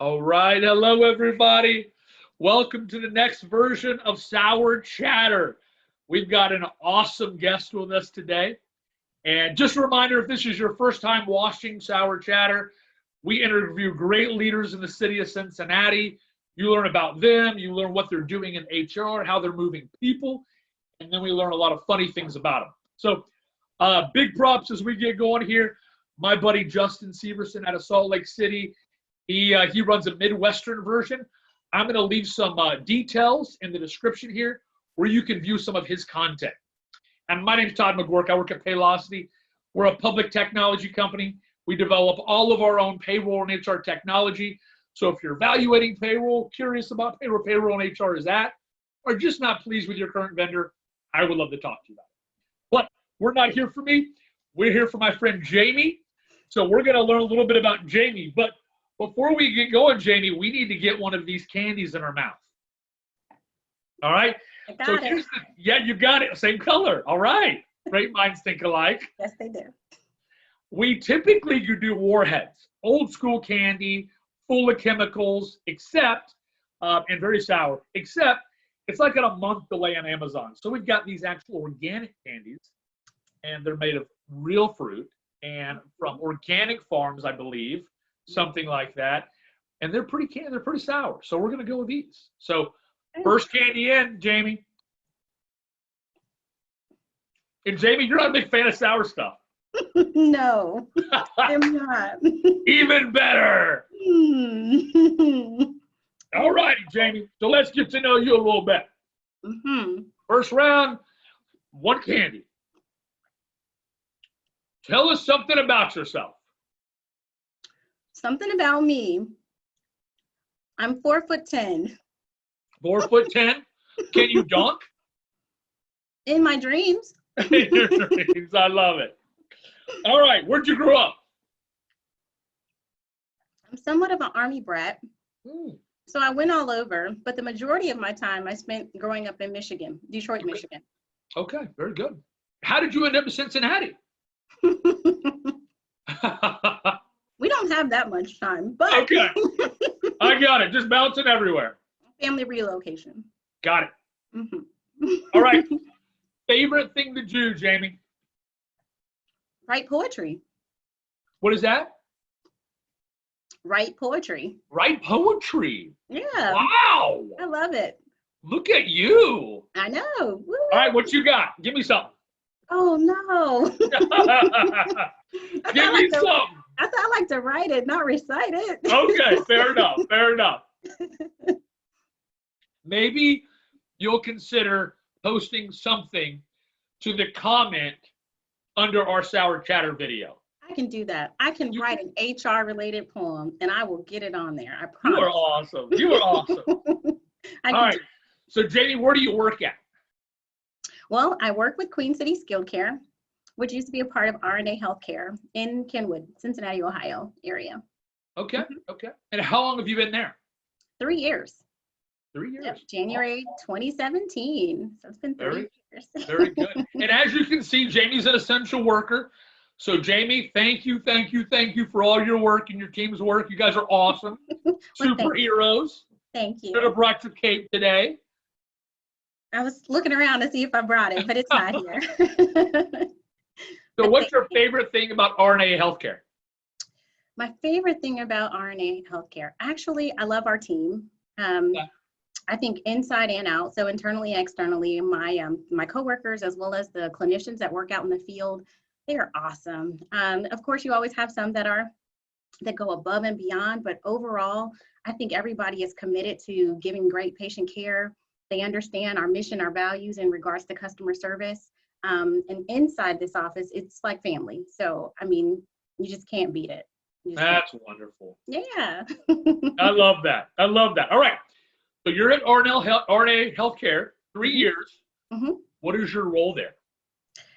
All right. Hello, everybody. Welcome to the next version of Sour Chatter. We've got an awesome guest with us today. And just a reminder, if this is your first time watching Sour Chatter, we interview great leaders in the city of Cincinnati. You learn about them, you learn what they're doing in HR, how they're moving people, and then we learn a lot of funny things about them. So big props as we get going here. My buddy Justin Severson out of Salt Lake City. He runs a Midwestern version. I'm going to leave some details in the description here where you can view some of his content. And my name is Todd McGuirk. I work at Paylocity. We're a public technology company. We develop all of our own payroll and HR technology. So if you're evaluating payroll, curious about payroll and HR is at, or just not pleased with your current vendor, I would love to talk to you about it. But we're not here for me. We're here for my friend Jamie. So we're going to learn a little bit about Jamie. But before we get going, Jamie, we need to get one of these candies in our mouth. All right? So here's the, yeah, you got it. Same color. All right. Great minds think alike. Yes, they do. We typically do warheads, old school candy, full of chemicals, except, and very sour, except it's like a month delay on Amazon. So we've got these actual organic candies, and they're made of real fruit and from organic farms, I believe, something like that. And they're pretty sour. So we're going to go with these. So first candy in, Jamie. And Jamie, you're not a big fan of sour stuff. No, I'm not. Even better. All righty, Jamie. So let's get to know you a little bit. First round, one candy. Tell us something about yourself. Something about me. I'm 4'10". 4'10". Can you dunk? In my dreams. In your dreams. I love it. All right. Where'd you grow up? I'm somewhat of an Army brat. So I went all over, but the majority of my time I spent growing up in Michigan, Detroit, Michigan. Okay. Very good. How did you end up in Cincinnati? We don't have that much time, but okay. I got it. Just bouncing everywhere. Family relocation. Got it. All right. Favorite thing to do, Jamie? Write poetry. What is that? Write poetry. Write poetry. Yeah. Wow. I love it. Look at you. I know. Woo. All right, what you got? Give me something. Oh no. Give me something. I thought I like to write it, not recite it. Okay, fair enough. Fair enough. Maybe you'll consider posting something to the comment under our Sour Chatter video. I can do that. I can write an HR related poem and I will get it on there. I You promise. are awesome. You are awesome. All right. So Jamie, where do you work at? Well, I work with Queen City Skilled Care, which used to be a part of RNA Healthcare in Kenwood, Cincinnati, Ohio area. Okay. Okay. And how long have you been there? 3 years. 3 years. Yep, January 2017. So it's been 3 years. Very good. And as you can see, Jamie's an essential worker. So Jamie, thank you for all your work and your team's work. You guys are awesome. Superheroes. Thank you. Should have brought your cape today. I was looking around to see if I brought it, but it's not here. So what's your favorite thing about RNA Healthcare? My favorite thing about RNA Healthcare, actually, I love our team. I think inside and out, so internally and externally, my coworkers as well as the clinicians that work out in the field, they are awesome. Of course, you always have some that go above and beyond, but overall, I think everybody is committed to giving great patient care. They understand our mission, our values in regards to customer service. And inside this office, it's like family. So, I mean, you just can't beat it. That's wonderful. Yeah. I love that. I love that. All right. So you're at RNA Healthcare, 3 years. What is your role there?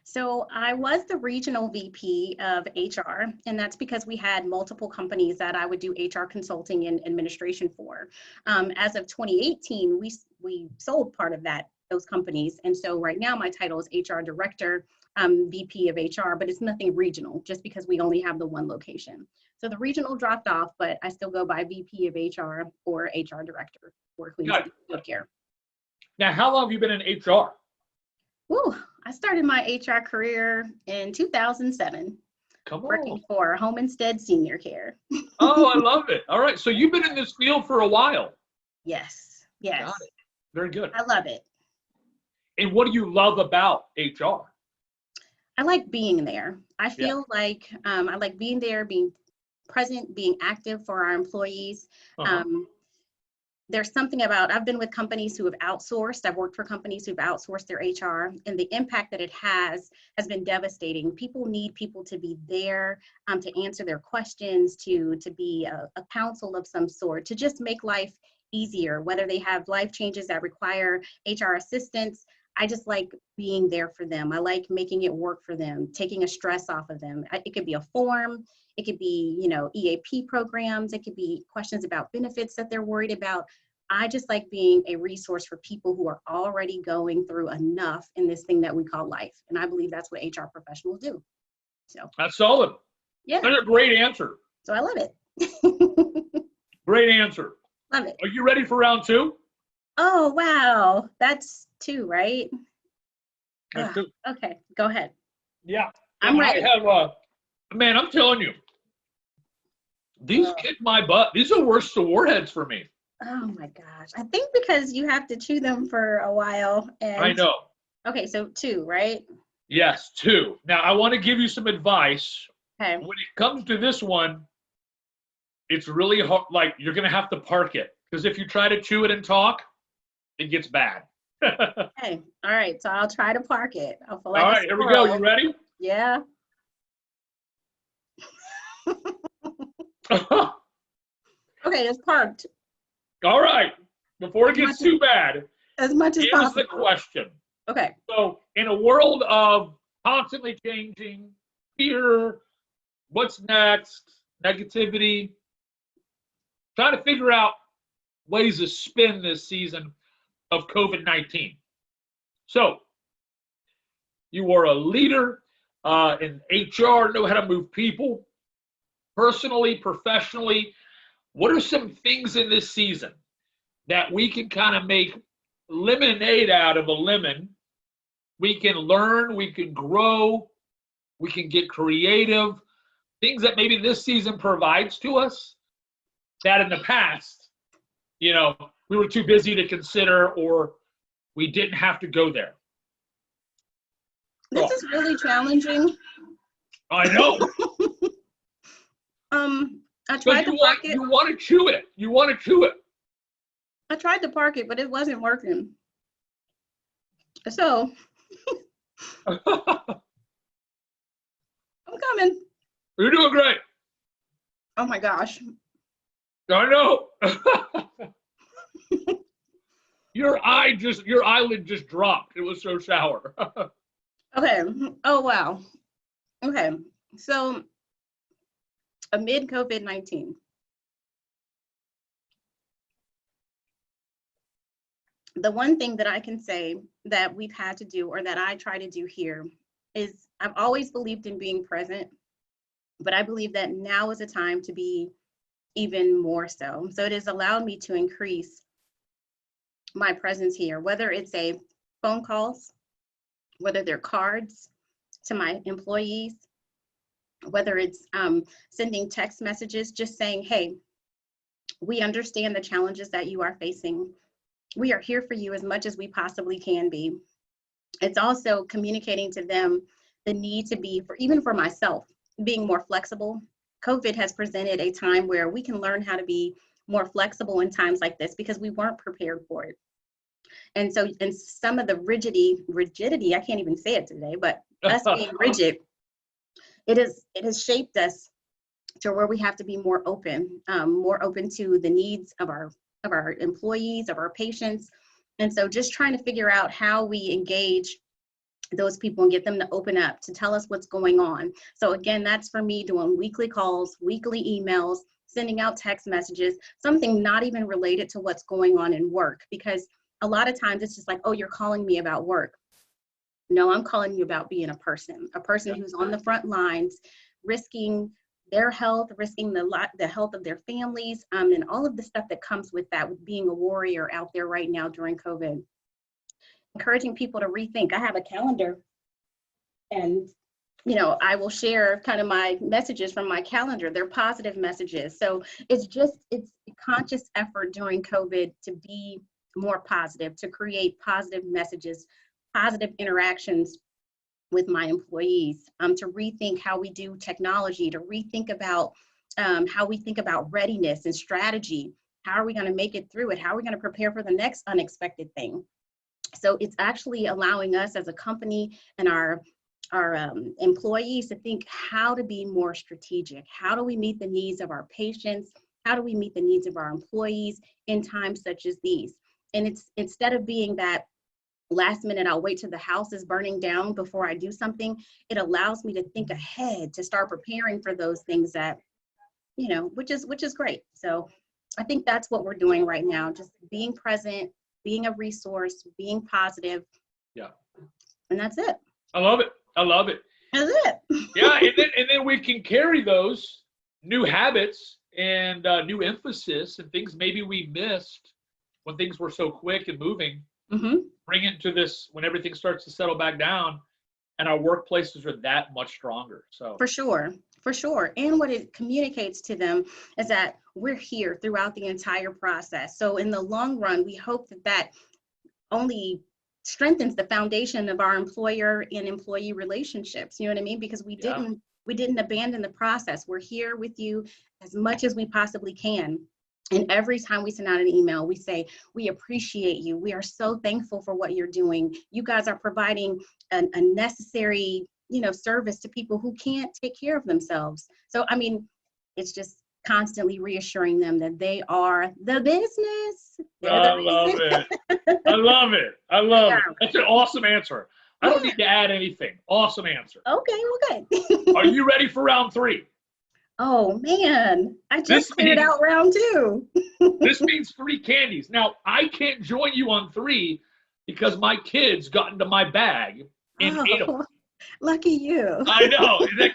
So I was the regional VP of HR, and that's because we had multiple companies that I would do HR consulting and administration for. As of 2018, we sold part of those companies. And so right now my title is HR Director. VP of HR, but it's nothing regional just because we only have the one location. So the regional dropped off, but I still go by VP of HR or HR director for Cleveland Field Care. Now, how long have you been in HR? Ooh, I started my HR career in 2007. Come on. Working for Home Instead Senior Care. Oh, I love it. All right. So you've been in this field for a while. Yes. Yes. Got it. Very good. I love it. And what do you love about HR? I like being there. I feel like I like being there, being present, being active for our employees. There's something about, I've been with companies who have outsourced. I've worked for companies who've outsourced their HR, and the impact that it has been devastating. People need people to be there, to answer their questions, to be a counsel of some sort, to just make life easier, whether they have life changes that require HR assistance. I just like being there for them. I like making it work for them, taking a stress off of them. It could be a form, it could be, EAP programs, it could be questions about benefits that they're worried about. I just like being a resource for people who are already going through enough in this thing that we call life. And I believe that's what HR professionals do. So that's solid. Yeah. That's a great answer. So I love it. Great answer. Love it. Are you ready for round two? Oh, wow. That's two, right? That's two. Okay, go ahead. Yeah. I'm ready. I have man, I'm telling you, these kick my butt. These are worse than warheads for me. Oh my gosh. I think because you have to chew them for a while. And I know. Okay, so two, right? Yes, two. Now, I want to give you some advice. Okay. When it comes to this one, it's really hard. Like, you're going to have to park it. Because if you try to chew it and talk, it gets bad. Okay. All right. So I'll try to park it. All right, here we go. You ready? Yeah. Okay, it's parked. All right. Before it gets too bad, as much as here's possible. the question. Okay. So, in a world of constantly changing, fear, what's next, negativity, trying to figure out ways to spin this season of COVID-19. So, you are a leader in HR, know how to move people, personally, professionally. What are some things in this season that we can kind of make lemonade out of a lemon? We can learn, we can grow, we can get creative. Things that maybe this season provides to us that in the past, we were too busy to consider, or we didn't have to go there. This is really challenging. I know. I tried to park it. You want to chew it. You want to chew it. I tried to park it, but it wasn't working. So I'm coming. You're doing great. Oh my gosh. I know. Your eyelid just dropped. It was so sour. Okay. Oh wow. Okay. So amid COVID-19, the one thing that I can say that we've had to do, or that I try to do here, is I've always believed in being present, but I believe that now is a time to be even more so. So it has allowed me to increase my presence here, whether it's a phone calls, whether they're cards to my employees, whether it's sending text messages, just saying, hey, we understand the challenges that you are facing. We are here for you as much as we possibly can be. It's also communicating to them the need to be, even for myself, being more flexible. COVID has presented a time where we can learn how to be more flexible in times like this because we weren't prepared for it. And so, and some of the rigidity, I can't even say it today, but us being rigid, it has shaped us to where we have to be more open to the needs of our employees, of our patients. And so just trying to figure out how we engage those people and get them to open up, to tell us what's going on. So again, that's for me doing weekly calls, weekly emails, sending out text messages, something not even related to what's going on in work, because a lot of times it's just like, oh, you're calling me about work. No, I'm calling you about being a person who's on the front lines, risking their health, risking the health of their families, and all of the stuff that comes with that, with being a warrior out there right now during COVID. Encouraging people to rethink. I have a calendar, and I will share kind of my messages from my calendar. They're positive messages. So it's a conscious effort during COVID to be more positive, to create positive messages, positive interactions with my employees, to rethink how we do technology, to rethink about how we think about readiness and strategy. How are we going to make it through it? How are we going to prepare for the next unexpected thing? So it's actually allowing us as a company and our employees to think how to be more strategic. How do we meet the needs of our patients? How do we meet the needs of our employees in times such as these? And it's, instead of being that last minute, I'll wait till the house is burning down before I do something, it allows me to think ahead, to start preparing for those things that, which is great. So I think that's what we're doing right now, just being present, being a resource, being positive. Yeah. And that's it. I love it. I love it. That's it. Yeah, and then we can carry those new habits and new emphasis and things maybe we missed when things were so quick and moving. Mm-hmm. Bring it to this when everything starts to settle back down, and our workplaces are that much stronger. So for sure. And what it communicates to them is that we're here throughout the entire process. So in the long run, we hope that only strengthens the foundation of our employer and employee relationships. You know what I mean? Because we didn't abandon the process. We're here with you as much as we possibly can. And every time we send out an email, we say, we appreciate you. We are so thankful for what you're doing. You guys are providing a necessary, service to people who can't take care of themselves. So, I mean, it's just constantly reassuring them that they are the business. I love it. I love it. I love it. That's an awesome answer. I don't need to add anything. Awesome answer. Okay, well, good. Are you ready for round 3? Oh, man. I just cleared out round 2. This means 3 candies. Now, I can't join you on 3 because my kids got into my bag and ate them. Lucky you. I know. Is that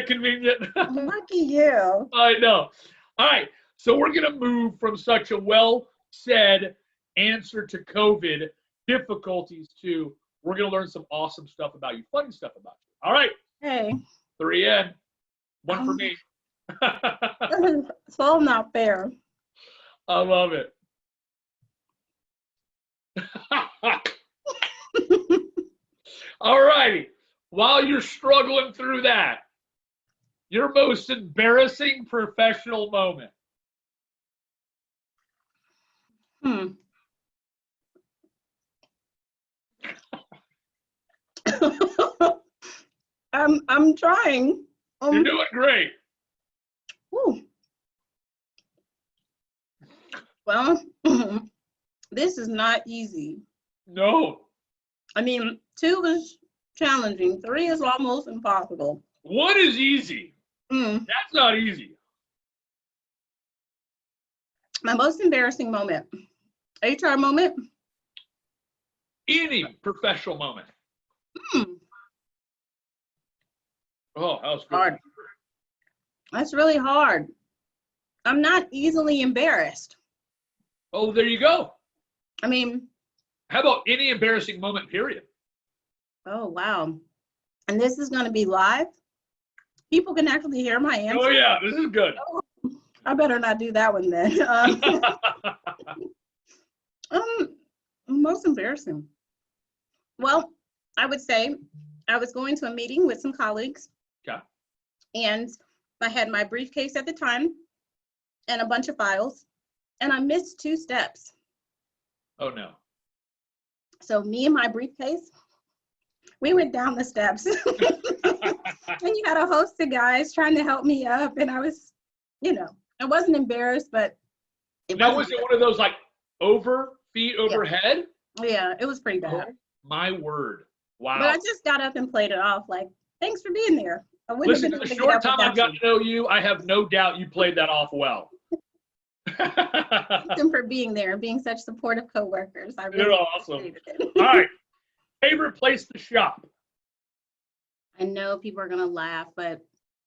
convenient? Lucky you. I know. All right. So we're going to move from such a well-said answer to COVID difficulties to we're going to learn some awesome stuff about you, fun stuff about you. All right. Hey. 3 in. 1 for me. It's all not fair. I love it. All righty. While you're struggling through that, your most embarrassing professional moment. I'm trying. You're doing great. Whew. Well, this is not easy. No. I mean, 2 is challenging. 3 is almost impossible. 1 is easy. That's not easy. My most embarrassing moment. HR moment? Any professional moment. Oh, that was good. Hard. That's really hard. I'm not easily embarrassed. Oh, there you go. I mean, how about any embarrassing moment, period? Oh, wow. And this is going to be live? People can actually hear my answer? Oh, yeah. This is good. Oh, I better not do that one then. Most embarrassing. Well, I would say I was going to a meeting with some colleagues. Okay. And I had my briefcase at the time and a bunch of files, and I missed 2 steps. Oh, no. So me and my briefcase, we went down the steps. And you had a host of guys trying to help me up, and I was, I wasn't embarrassed, but was it one of those like feet overhead? Yeah, it was pretty bad. Oh, my word. Wow. But I just got up and played it off like, thanks for being there. Listen, in the short time I've got to know you, I have no doubt you played that off well. Thank them for being there and being such supportive coworkers. I really You're awesome. All right. Favorite place to shop? I know people are gonna laugh, but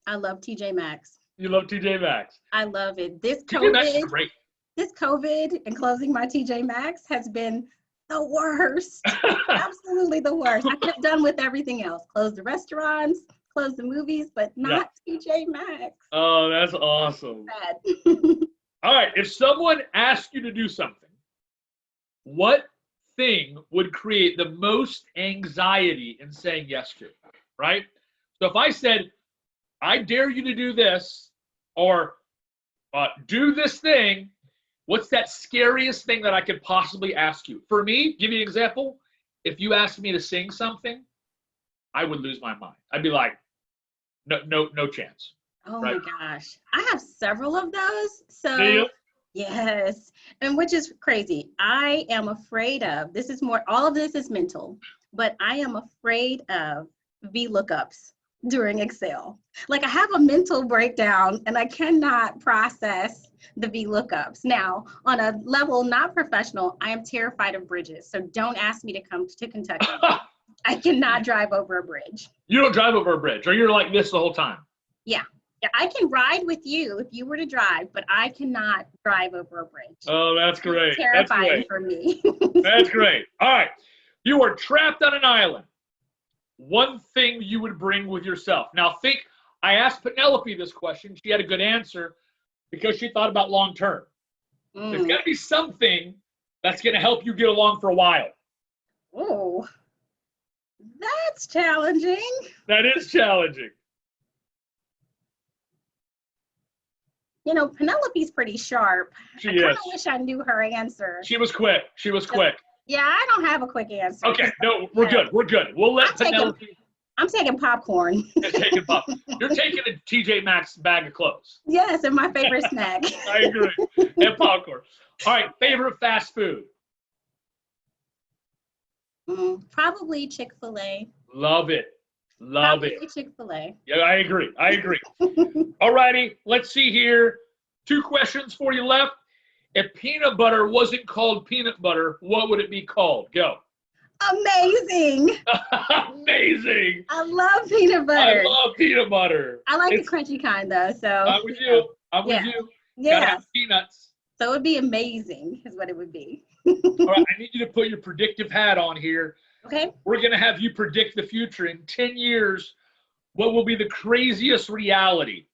I love TJ Maxx. You love TJ Maxx. I love it. TJ Maxx is great. This COVID and closing my TJ Maxx has been the worst. Absolutely the worst. I could have done with everything else. Close the restaurants, close the movies, but not TJ Maxx. Oh, that's awesome. Bad. All right. If someone asked you to do something, what thing would create the most anxiety in saying yes to? Right? So if I said, I dare you to do this, or do this thing, what's that scariest thing that I could possibly ask you? For me, give you an example. If you asked me to sing something, I would lose my mind. I'd be like, no chance. Oh right? my gosh. I have several of those. Do So you? yes. And which is crazy. I am afraid of, this is more, all of this is mental, but I am afraid of VLOOKUPs during Excel. Like I have a mental breakdown and I cannot process the VLOOKUPs. Now, on a level not professional, I am terrified of bridges. So don't ask me to come to Kentucky. I cannot drive over a bridge. You don't drive over a bridge, or you're like this the whole time. Yeah, I can ride with you if you were to drive, but I cannot drive over a bridge. Oh, that's great. It's terrifying that's great. for me. That's great. All right. You are trapped on an island. One thing you would bring with yourself. Now think, I asked Penelope this question. She had a good answer because she thought about long term. There's got to be something that's going to help you get along for a while. Oh, that's challenging. That is challenging. You know, Penelope's pretty sharp. She I is. kind of wish I knew her answer. She was quick. She was quick. Yeah, I don't have a quick answer. Okay, no, we're good. We're good. We'll let Penelope. I'm taking popcorn. You're taking a TJ Maxx bag of clothes. Yes, and my favorite snack. I agree. And popcorn. All right, favorite fast food? Probably Chick-fil-A. Love it. Love Probably it. Chick-fil-A. Yeah, I agree. All righty, let's see here. 2 questions for you left. If peanut butter wasn't called peanut butter, what would it be called? Go. Amazing. Amazing. I love peanut butter. I love peanut butter. I like the crunchy kind though, so. I'm with you. I'm with you. Yeah. Gotta have peanuts. So it would be amazing is what it would be. All right, I need you to put your predictive hat on here. Okay. We're going to have you predict the future. In 10 years, what will be the craziest reality?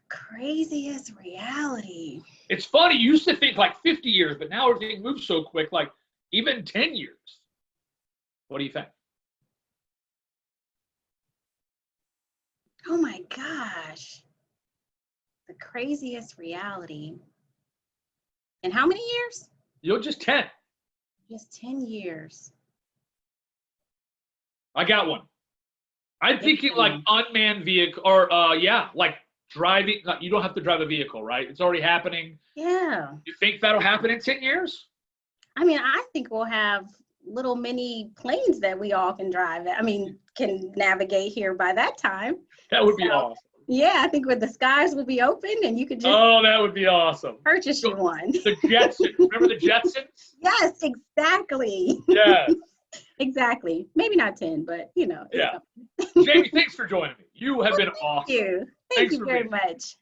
Craziest reality. It's funny. You used to think like 50 years, but now everything moves so quick, like even 10 years. What do you think? Oh my gosh. The craziest reality. In how many years? You're just 10. Just 10 years. I got one. I'm thinking like unmanned vehicle or like driving. You don't have to drive a vehicle, right? It's already happening. Yeah. You think that'll happen in 10 years? I mean, I think we'll have little mini planes that we all can drive. I mean, can navigate here by that time. That would be awesome. Yeah, I think the skies will be open and you could just that would be awesome. purchase you one. The Jetsons. Remember the Jetsons? Yes, exactly. Yes. Exactly. Maybe not 10, but you know. Yeah. Jamie, thanks for joining me. You have been awesome. Thank you. Thank you very much.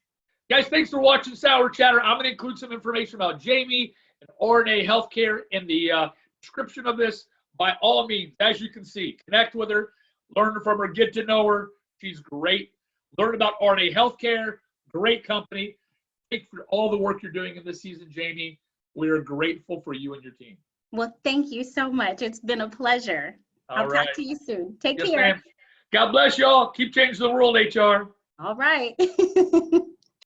Guys, thanks for watching Sour Chatter. I'm going to include some information about Jamie and RNA Healthcare in the description of this. By all means, as you can see, connect with her, learn from her, get to know her. She's great. Learn about RNA Healthcare, great company. Thanks for all the work you're doing in this season, Jamie. We are grateful for you and your team. Well, thank you so much. It's been a pleasure. I'll talk to you soon. Take care. Ma'am. God bless y'all. Keep changing the world, HR. All right.